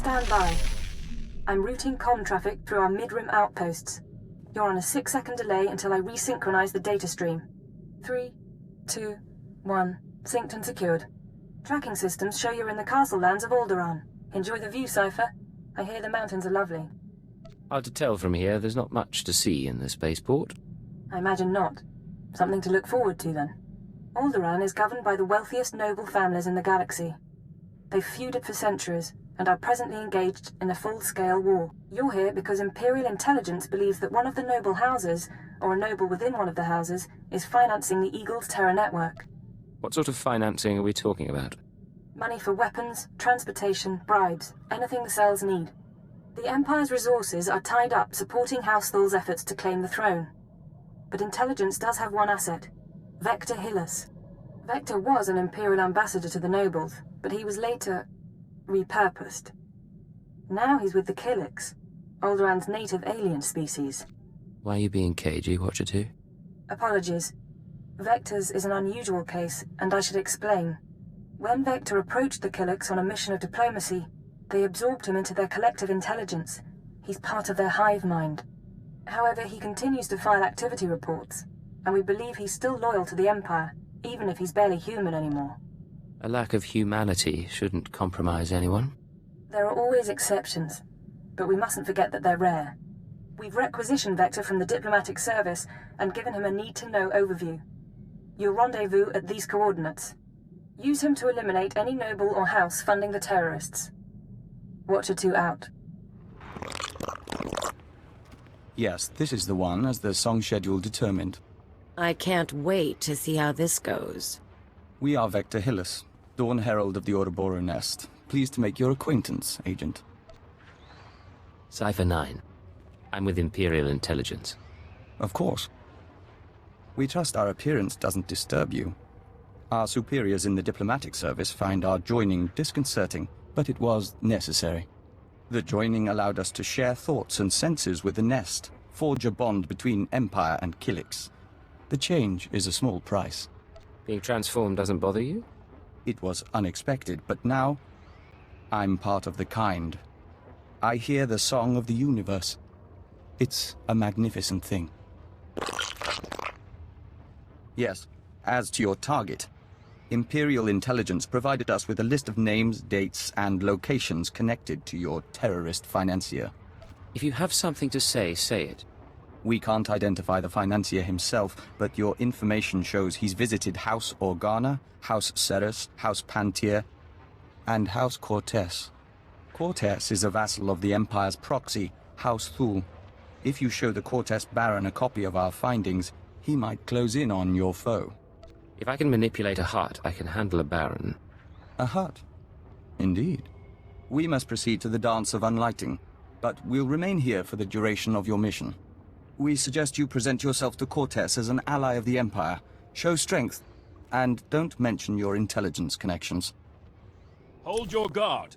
Stand by. I'm routing comm traffic through our mid-rim outposts. You're on a 6-second delay until I resynchronize the data stream. 3, 2, 1. Synced and secured. Tracking systems show you're in the castle lands of Alderann. Enjoy the view, Cipher. I hear the mountains are lovely. Hard to tell from here. There's not much to see in the spaceport. I imagine not. Something to look forward to, then. Alderann is governed by the wealthiest noble families in the galaxy. They've feuded for centuries, and are presently engaged in a full-scale war. You're here because Imperial intelligence believes that one of the noble houses, or a noble within one of the houses, is financing the Eagle's terror network. What sort of financing are we talking about? Money for weapons, transportation, bribes, anything the cells need. The Empire's resources are tied up supporting House Thul's efforts to claim the throne. But intelligence does have one asset, Vector Hillis. Vector was an Imperial ambassador to the nobles, but he was later repurposed. Now he's with the Killiks, Alderann's native alien species. Why are you being cagey, Watcher 2? Apologies. Vector's is an unusual case, and I should explain. When Vector approached the Killiks on a mission of diplomacy, they absorbed him into their collective intelligence. He's part of their hive mind. However, he continues to file activity reports, and we believe he's still loyal to the Empire, even if he's barely human anymore. A lack of humanity shouldn't compromise anyone. There are always exceptions, but we mustn't forget that they're rare. We've requisitioned Vector from the diplomatic service and given him a need-to-know overview. You'll rendezvous at these coordinates. Use him to eliminate any noble or house funding the terrorists. Watcher 2 out. Yes, this is the one, as the song schedule determined. I can't wait to see how this goes. We are Vector Hillis, Dawn Herald of the Ouroboros Nest. Pleased to make your acquaintance, Agent. Cipher 9. I'm with Imperial Intelligence. Of course. We trust our appearance doesn't disturb you. Our superiors in the diplomatic service find our joining disconcerting, but it was necessary. The joining allowed us to share thoughts and senses with the Nest, forge a bond between Empire and Killiks. The change is a small price. Being transformed doesn't bother you? It was unexpected, but now I'm part of the kind. I hear the song of the universe. It's a magnificent thing. Yes, as to your target, Imperial Intelligence provided us with a list of names, dates, and locations connected to your terrorist financier. If you have something to say, say it. We can't identify the financier himself, but your information shows he's visited House Organa, House Ceres, House Pantier, and House Cortez. Cortez is a vassal of the Empire's proxy, House Thul. If you show the Cortez Baron a copy of our findings, he might close in on your foe. If I can manipulate a heart, I can handle a Baron. A hut? Indeed. We must proceed to the Dance of Unlighting, but we'll remain here for the duration of your mission. We suggest you present yourself to Cortez as an ally of the Empire, show strength, and don't mention your intelligence connections. Hold your guard.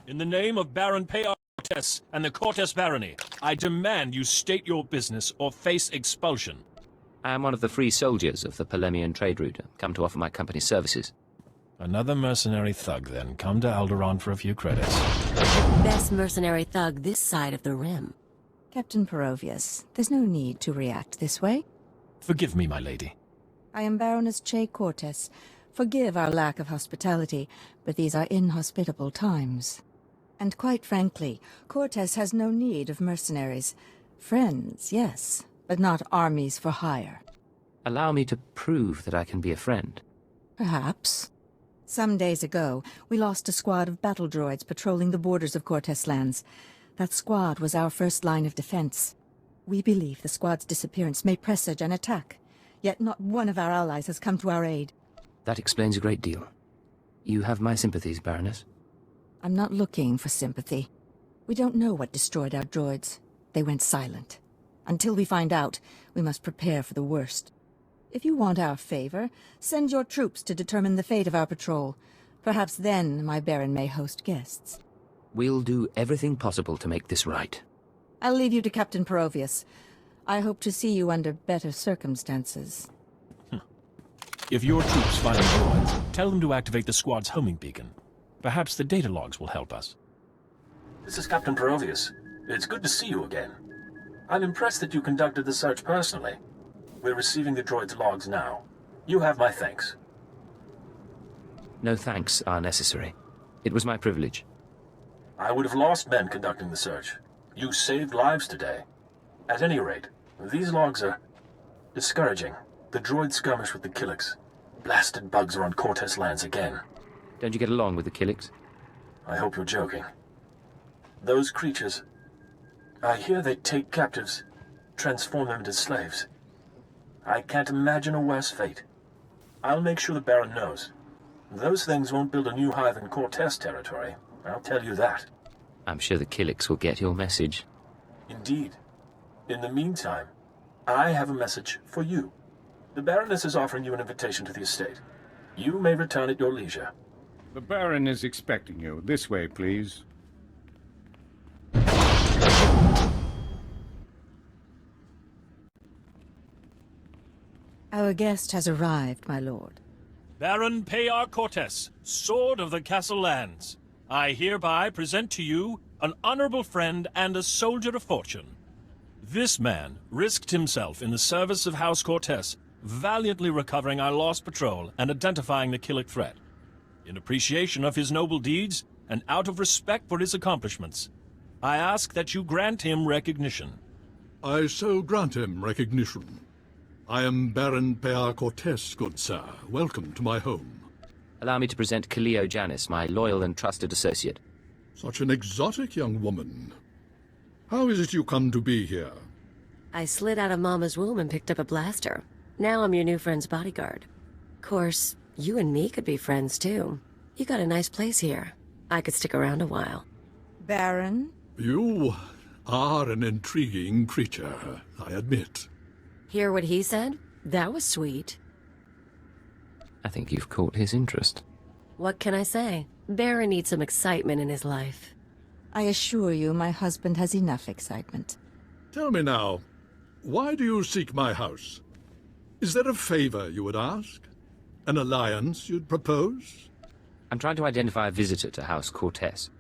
In the name of Baron Peor Cortez and the Cortez Barony, I demand you state your business or face expulsion. I am one of the free soldiers of the Polemian trade route, come to offer my company's services. Another mercenary thug, then. Come to Alderann for a few credits. Best mercenary thug this side of the rim. Captain Perovius, there's no need to react this way. Forgive me, my lady. I am Baroness Che Cortez. Forgive our lack of hospitality, but these are inhospitable times. And quite frankly, Cortez has no need of mercenaries. Friends, yes, but not armies for hire. Allow me to prove that I can be a friend. Perhaps. Some days ago, we lost a squad of battle droids patrolling the borders of Cortez lands. That squad was our first line of defense. We believe the squad's disappearance may presage an attack, yet not one of our allies has come to our aid. That explains a great deal. You have my sympathies, Baroness. I'm not looking for sympathy. We don't know what destroyed our droids. They went silent. Until we find out, we must prepare for the worst. If you want our favor, send your troops to determine the fate of our patrol. Perhaps then my Baron may host guests. We'll do everything possible to make this right. I'll leave you to Captain Perovius. I hope to see you under better circumstances. If your troops find the droids, tell them to activate the squad's homing beacon. Perhaps the data logs will help us. This is Captain Perovius. It's good to see you again. I'm impressed that you conducted the search personally. We're receiving the droid's logs now. You have my thanks. No thanks are necessary. It was my privilege. I would have lost men conducting the search. You saved lives today. At any rate, these logs are discouraging. The droid skirmish with the Killiks. Blasted bugs are on Cortez lands again. Don't you get along with the Killiks? I hope you're joking. Those creatures... I hear they take captives, transform them into slaves. I can't imagine a worse fate. I'll make sure the Baron knows. Those things won't build a new hive in Cortez territory. I'll tell you that. I'm sure the Killiks will get your message. Indeed. In the meantime, I have a message for you. The Baroness is offering you an invitation to the estate. You may return at your leisure. The Baron is expecting you. This way, please. Our guest has arrived, my lord. Baron Payar Cortez, Sword of the Castle Lands. I hereby present to you an honorable friend and a soldier of fortune. This man risked himself in the service of House Cortez, valiantly recovering our lost patrol and identifying the Killik threat. In appreciation of his noble deeds and out of respect for his accomplishments, I ask that you grant him recognition. I so grant him recognition. I am Baron Payar Cortez, good sir. Welcome to my home. Allow me to present Kaleo Janis, my loyal and trusted associate. Such an exotic young woman. How is it you come to be here? I slid out of Mama's womb and picked up a blaster. Now I'm your new friend's bodyguard. Of course, you and me could be friends, too. You got a nice place here. I could stick around a while. Baron? You are an intriguing creature, I admit. Hear what he said? That was sweet. I think you've caught his interest. What can I say? Baron needs some excitement in his life. I assure you my husband has enough excitement. Tell me now, why do you seek my house? Is there a favor you would ask? An alliance you'd propose? I'm trying to identify a visitor to House Cortez.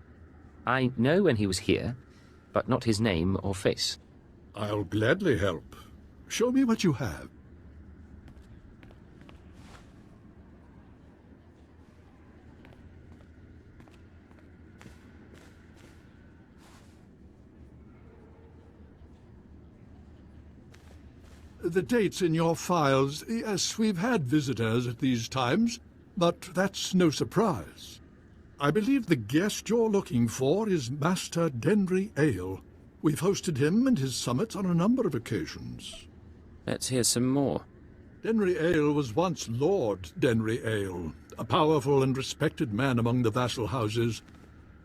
I know when he was here, but not his name or face. I'll gladly help. Show me what you have. The dates in your files, yes, we've had visitors at these times, but that's no surprise. I believe the guest you're looking for is Master Denry Ale. We've hosted him and his summits on a number of occasions. Let's hear some more. Denry Ale was once Lord Denry Ale, a powerful and respected man among the vassal houses,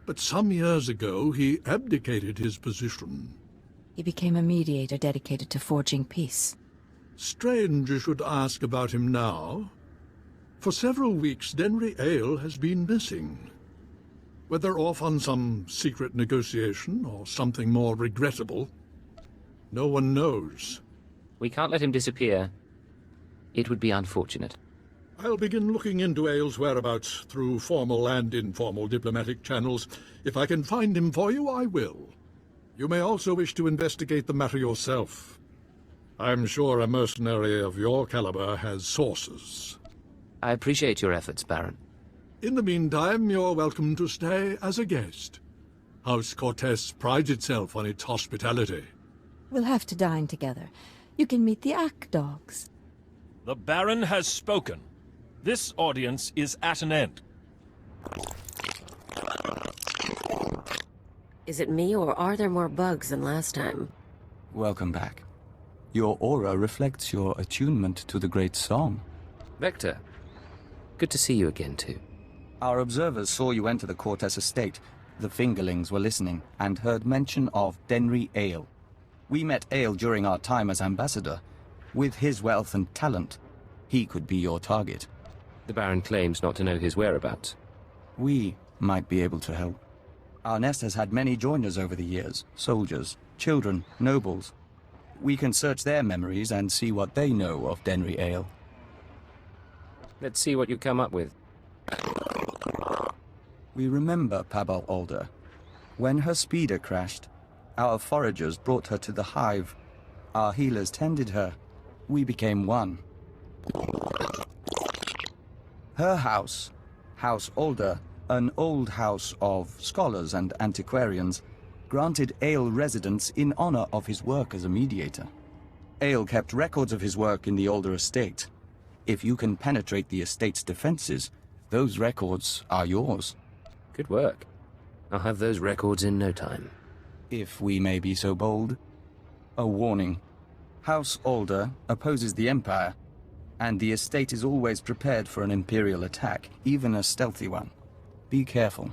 but some years ago he abdicated his position. He became a mediator dedicated to forging peace. Strange you should ask about him now. For several weeks, Denry Ale has been missing. Whether off on some secret negotiation or something more regrettable, no one knows. We can't let him disappear. It would be unfortunate. I'll begin looking into Ale's whereabouts through formal and informal diplomatic channels. If I can find him for you, I will. You may also wish to investigate the matter yourself. I'm sure a mercenary of your caliber has sources. I appreciate your efforts, Baron. In the meantime, you're welcome to stay as a guest. House Cortez prides itself on its hospitality. We'll have to dine together. You can meet the Ack dogs. The Baron has spoken. This audience is at an end. Is it me, or are there more bugs than last time? Welcome back. Your aura reflects your attunement to the great song. Vector, good to see you again, too. Our observers saw you enter the Cortez estate. The fingerlings were listening and heard mention of Denry Ale. We met Ale during our time as ambassador. With his wealth and talent, he could be your target. The Baron claims not to know his whereabouts. We might be able to help. Our nest has had many joiners over the years. Soldiers, children, nobles. We can search their memories and see what they know of Denry Ale. Let's see what you come up with. We remember Pabal Alder. When her speeder crashed, our foragers brought her to the hive. Our healers tended her. We became one. Her house, House Alder, an old house of scholars and antiquarians, granted Ale residence in honor of his work as a mediator. Ale kept records of his work in the Alder estate. If you can penetrate the estate's defenses, those records are yours. Good work. I'll have those records in no time. If we may be so bold. A warning. House Alder opposes the Empire, and the estate is always prepared for an Imperial attack, even a stealthy one. Be careful.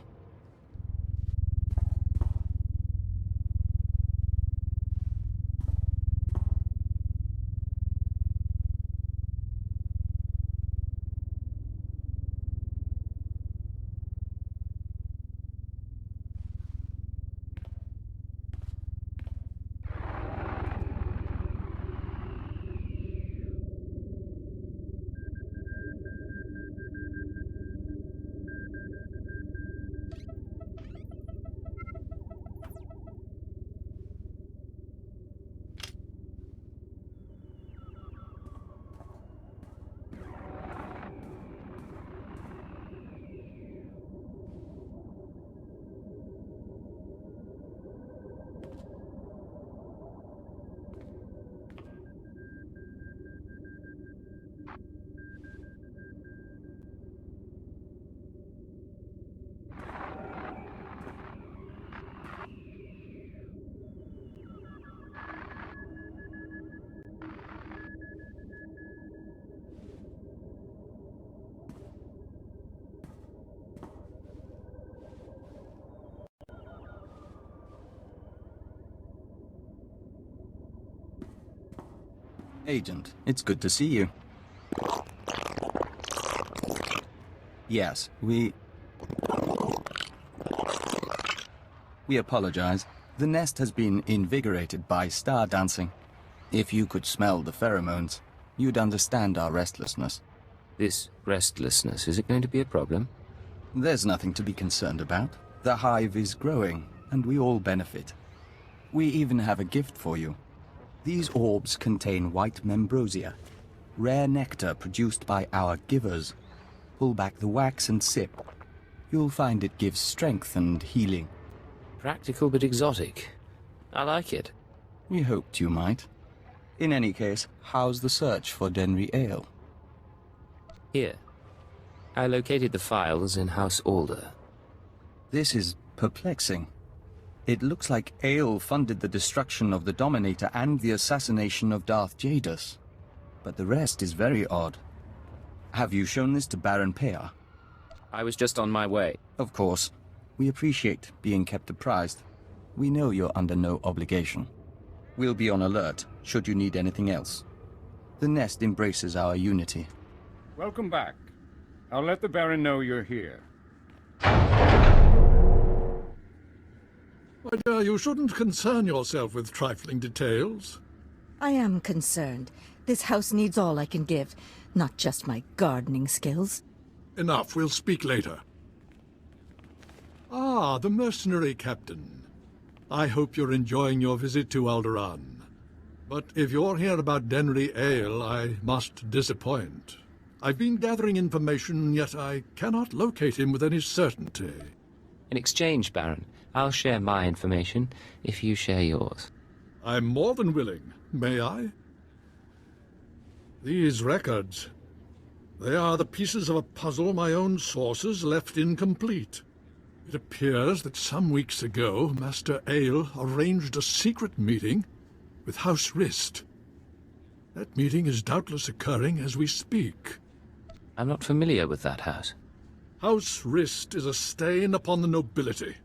Agent, it's good to see you. Yes, we apologize. The nest has been invigorated by star dancing. If you could smell the pheromones, you'd understand our restlessness. This restlessness, is it going to be a problem? There's nothing to be concerned about. The hive is growing, and we all benefit. We even have a gift for you. These orbs contain white membrosia, rare nectar produced by our givers. Pull back the wax and sip. You'll find it gives strength and healing. Practical but exotic. I like it. We hoped you might. In any case, how's the search for Denry Ale? Here. I located the files in House Alder. This is perplexing. It looks like Ale funded the destruction of the Dominator and the assassination of Darth Jadus. But the rest is very odd. Have you shown this to Baron Pear? I was just on my way. Of course. We appreciate being kept apprised. We know you're under no obligation. We'll be on alert, should you need anything else. The nest embraces our unity. Welcome back. I'll let the Baron know you're here. My dear, you shouldn't concern yourself with trifling details. I am concerned. This house needs all I can give, not just my gardening skills. Enough, we'll speak later. Ah, the mercenary captain. I hope you're enjoying your visit to Alderann. But if you're here about Denry Ale, I must disappoint. I've been gathering information, yet I cannot locate him with any certainty. In exchange, Baron, I'll share my information if you share yours. I'm more than willing. May I? These records. They are the pieces of a puzzle my own sources left incomplete. It appears that some weeks ago, Master Ale arranged a secret meeting with House Rist. That meeting is doubtless occurring as we speak. I'm not familiar with that house. House Rist is a stain upon the nobility.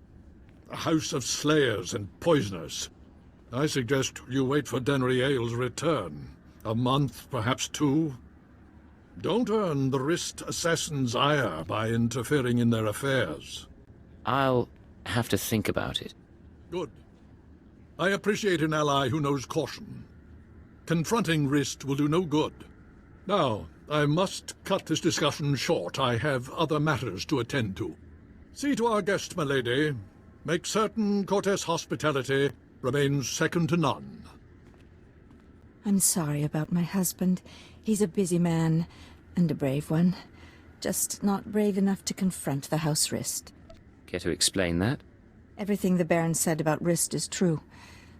A house of slayers and poisoners. I suggest you wait for Denry Ale's return. A month, perhaps 2. Don't earn the Rist assassins' ire by interfering in their affairs. I'll have to think about it. Good. I appreciate an ally who knows caution. Confronting Rist will do no good. Now, I must cut this discussion short. I have other matters to attend to. See to our guest, my lady. Make certain Cortes hospitality remains second to none. I'm sorry about my husband. He's a busy man, and a brave one. Just not brave enough to confront the House Rist. Care to explain that? Everything the Baron said about Rist is true.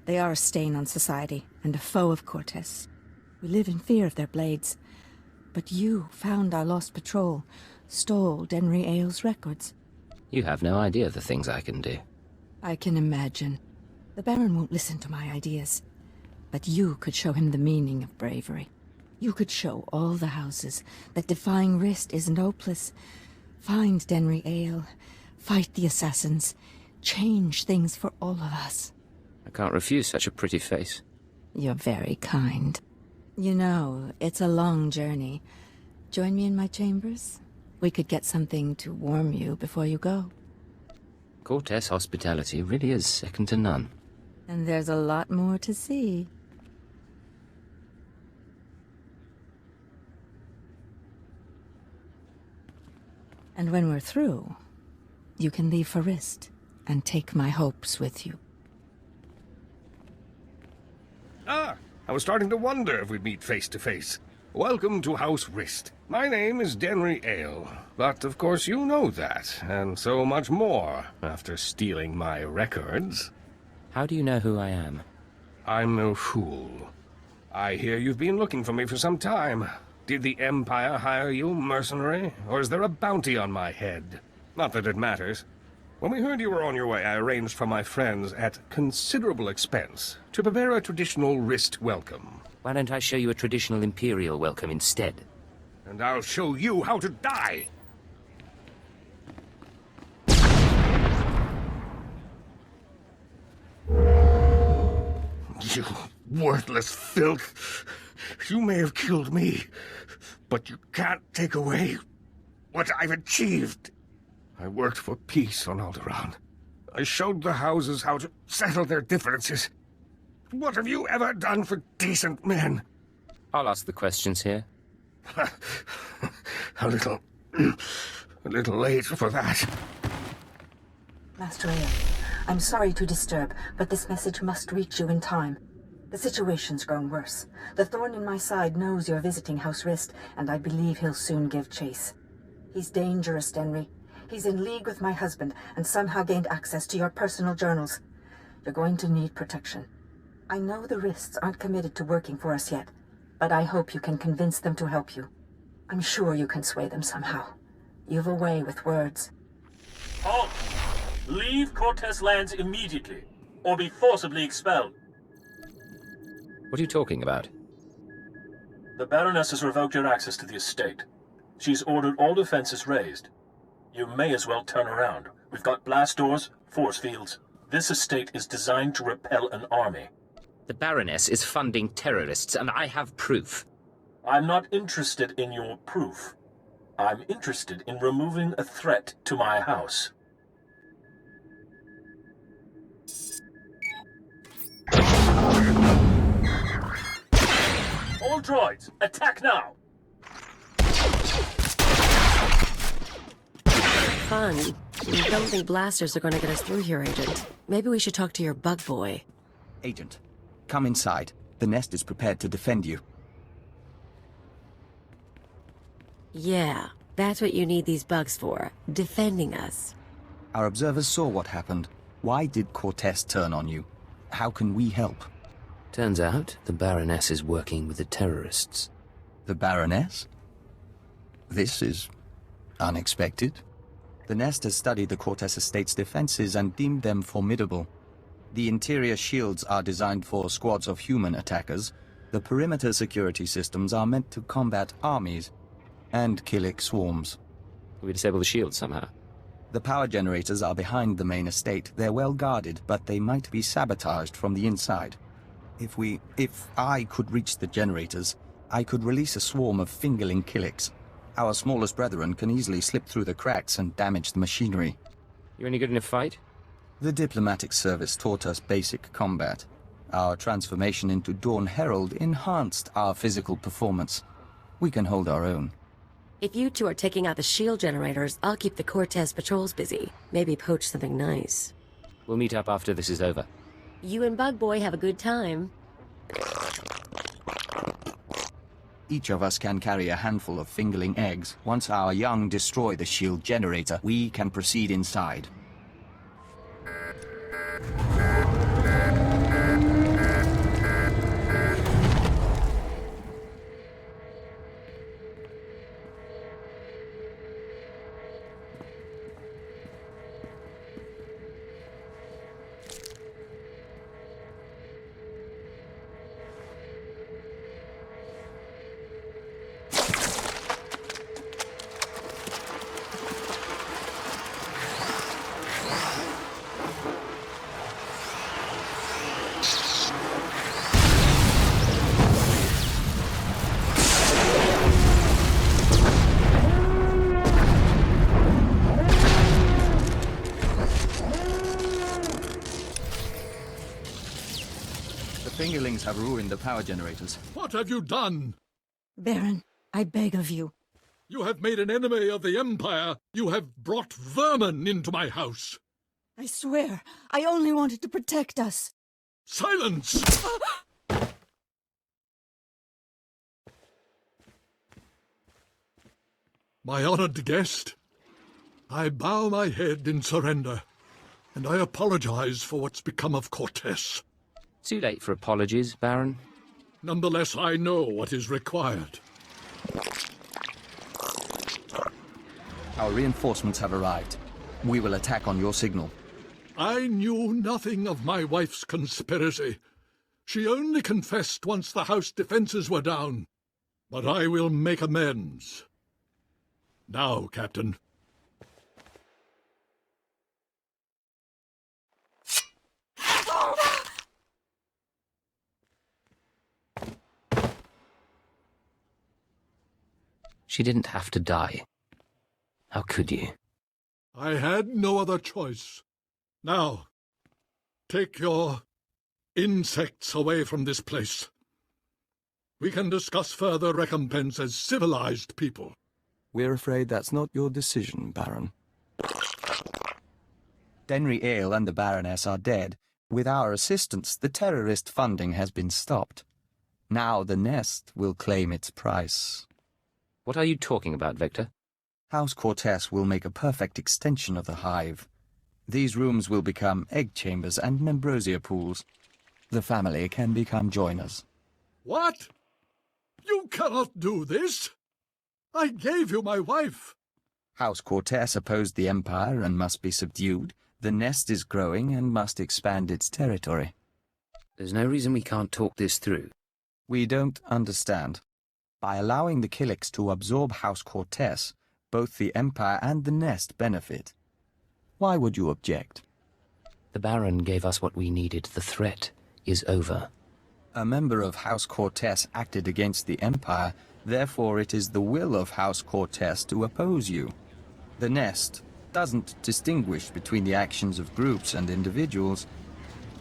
They are a stain on society, and a foe of Cortes. We live in fear of their blades. But you found our lost patrol, stole Denry Aile's records. You have no idea the things I can do. I can imagine. The Baron won't listen to my ideas. But you could show him the meaning of bravery. You could show all the houses that defying Rist isn't hopeless. Find Denry Aile, fight the assassins, change things for all of us. I can't refuse such a pretty face. You're very kind. You know, it's a long journey. Join me in my chambers? We could get something to warm you before you go. Cortes hospitality really is second to none. And there's a lot more to see. And when we're through, you can leave for Rist and take my hopes with you. Ah, I was starting to wonder if we'd meet face to face. Welcome to House Rist. My name is Denry Aile, but of course you know that, and so much more, after stealing my records. How do you know who I am? I'm no fool. I hear you've been looking for me for some time. Did the Empire hire you, mercenary, or is there a bounty on my head? Not that it matters. When we heard you were on your way, I arranged for my friends at considerable expense to prepare a traditional Rist welcome. Why don't I show you a traditional Imperial welcome instead? And I'll show you how to die! You worthless filth! You may have killed me, but you can't take away what I've achieved. I worked for peace on Alderann. I showed the houses how to settle their differences. What have you ever done for decent men? I'll ask the questions here. a little late for that. Master Aile, I'm sorry to disturb, but this message must reach you in time. The situation's grown worse. The thorn in my side knows you're visiting House Rist, and I believe he'll soon give chase. He's dangerous, Denry. He's in league with my husband, and somehow gained access to your personal journals. You're going to need protection. I know the Rists aren't committed to working for us yet, but I hope you can convince them to help you. I'm sure you can sway them somehow. You've a way with words. Halt! Leave Cortes lands immediately, or be forcibly expelled. What are you talking about? The Baroness has revoked your access to the estate. She's ordered all defenses raised. You may as well turn around. We've got blast doors, force fields. This estate is designed to repel an army. The Baroness is funding terrorists, and I have proof. I'm not interested in your proof. I'm interested in removing a threat to my house. All droids, attack now! Fun. I don't think blasters are going to get us through here, Agent. Maybe we should talk to your bug boy. Agent, come inside. The nest is prepared to defend you. Yeah, that's what you need these bugs for. Defending us. Our observers saw what happened. Why did Cortes turn on you? How can we help? Turns out the Baroness is working with the terrorists. The Baroness? This is unexpected. The Nest has studied the Cortes estate's defenses and deemed them formidable. The interior shields are designed for squads of human attackers. The perimeter security systems are meant to combat armies and Killik swarms. We disable the shields somehow. The power generators are behind the main estate. They're well guarded, but they might be sabotaged from the inside. If I could reach the generators, I could release a swarm of fingerling Killiks. Our smallest brethren can easily slip through the cracks and damage the machinery. You any good in a fight? The diplomatic service taught us basic combat. Our transformation into Dawn Herald enhanced our physical performance. We can hold our own. If you two are taking out the shield generators, I'll keep the Cortes patrols busy. Maybe poach something nice. We'll meet up after this is over. You and Bug Boy have a good time. Each of us can carry a handful of fingerling eggs. Once our young destroy the shield generator, we can proceed inside. Fingerlings have ruined the power generators. What have you done? Baron, I beg of you. You have made an enemy of the Empire. You have brought vermin into my house. I swear, I only wanted to protect us. Silence! My honored guest, I bow my head in surrender, and I apologize for what's become of Cortez. Too late for apologies, Baron. Nonetheless, I know what is required. Our reinforcements have arrived. We will attack on your signal. I knew nothing of my wife's conspiracy. She only confessed once the house defenses were down. But I will make amends. Now, Captain. She didn't have to die. How could you? I had no other choice. Now, take your insects away from this place. We can discuss further recompense as civilized people. We're afraid that's not your decision, Baron. Denry Ale and the Baroness are dead. With our assistance, the terrorist funding has been stopped. Now the nest will claim its price. What are you talking about, Victor? House Cortez will make a perfect extension of the hive. These rooms will become egg chambers and membrosia pools. The family can become joiners. What? You cannot do this! I gave you my wife! House Cortez opposed the Empire and must be subdued. The nest is growing and must expand its territory. There's no reason we can't talk this through. We don't understand. By allowing the Killiks to absorb House Cortez, both the Empire and the nest benefit. Why would you object? The Baron gave us what we needed. The threat is over. A member of House Cortez acted against the Empire, therefore it is the will of House Cortez to oppose you. The nest doesn't distinguish between the actions of groups and individuals,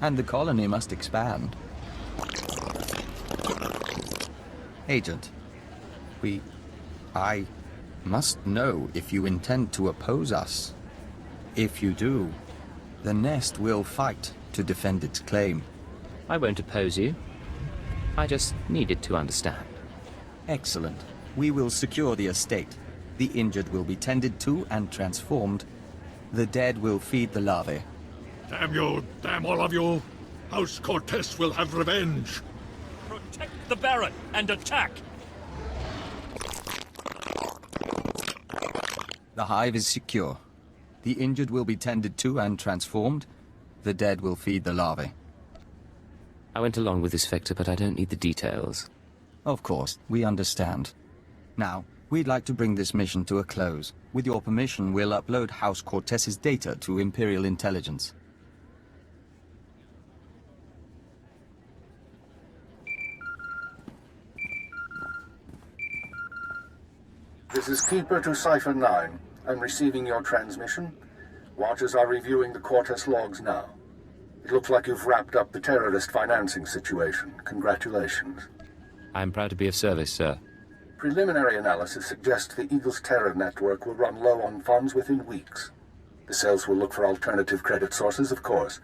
and the colony must expand. Agent, I must know if you intend to oppose us. If you do, the nest will fight to defend its claim. I won't oppose you. I just needed to understand. Excellent. We will secure the estate. The injured will be tended to and transformed. The dead will feed the larvae. Damn you, damn all of you! House Cortez will have revenge! Protect the Baron and attack! The hive is secure. The injured will be tended to and transformed. The dead will feed the larvae. I went along with this, Victor, but I don't need the details. Of course, we understand. Now, we'd like to bring this mission to a close. With your permission, we'll upload House Cortez's data to Imperial Intelligence. This is Keeper to Cipher 9. I'm receiving your transmission. Watchers are reviewing the Cortez logs now. It looks like you've wrapped up the terrorist financing situation. Congratulations. I'm proud to be of service, sir. Preliminary analysis suggests the Eagle's terror network will run low on funds within weeks. The cells will look for alternative credit sources, of course.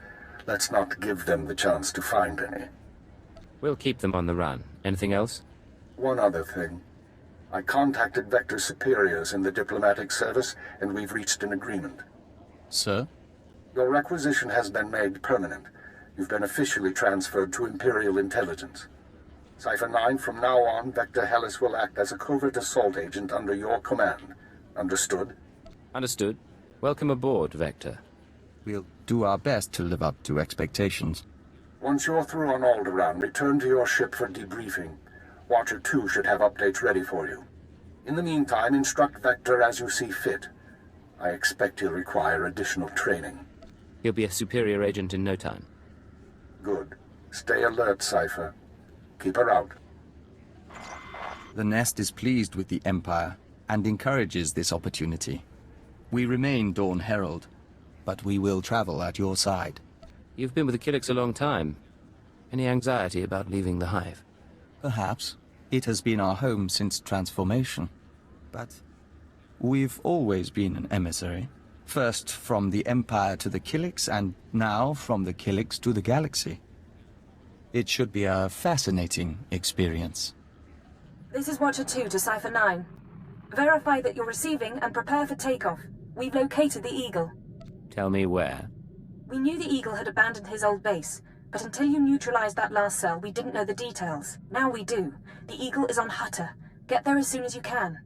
Let's not give them the chance to find any. We'll keep them on the run. Anything else? One other thing. I contacted Vector's superiors in the diplomatic service, and we've reached an agreement. Sir? Your requisition has been made permanent. You've been officially transferred to Imperial Intelligence. Cipher 9, from now on, Vector Hellis will act as a covert assault agent under your command. Understood? Understood. Welcome aboard, Vector. We'll do our best to live up to expectations. Once you're through on Alderann, return to your ship for debriefing. Watcher 2 should have updates ready for you. In the meantime, instruct Vector as you see fit. I expect he'll require additional training. He'll be a superior agent in no time. Good. Stay alert, Cipher. Keep her out. The Nest is pleased with the Empire and encourages this opportunity. We remain Dawn Herald, but we will travel at your side. You've been with the Killiks a long time. Any anxiety about leaving the Hive? Perhaps. It has been our home since transformation. But we've always been an emissary. First from the Empire to the Killiks, and now from the Killiks to the galaxy. It should be a fascinating experience. This is Watcher 2 to Cipher 9. Verify that you're receiving and prepare for takeoff. We've located the Eagle. Tell me where. We knew the Eagle had abandoned his old base, but until you neutralized that last cell, we didn't know the details. Now we do. The Eagle is on Hutter. Get there as soon as you can.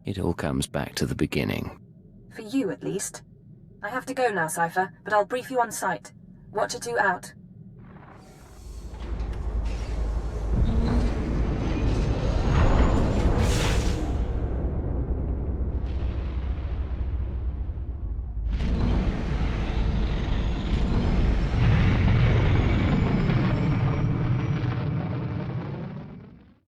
It all comes back to the beginning. For you, at least. I have to go now, Cipher, but I'll brief you on site. Watcher 2 out.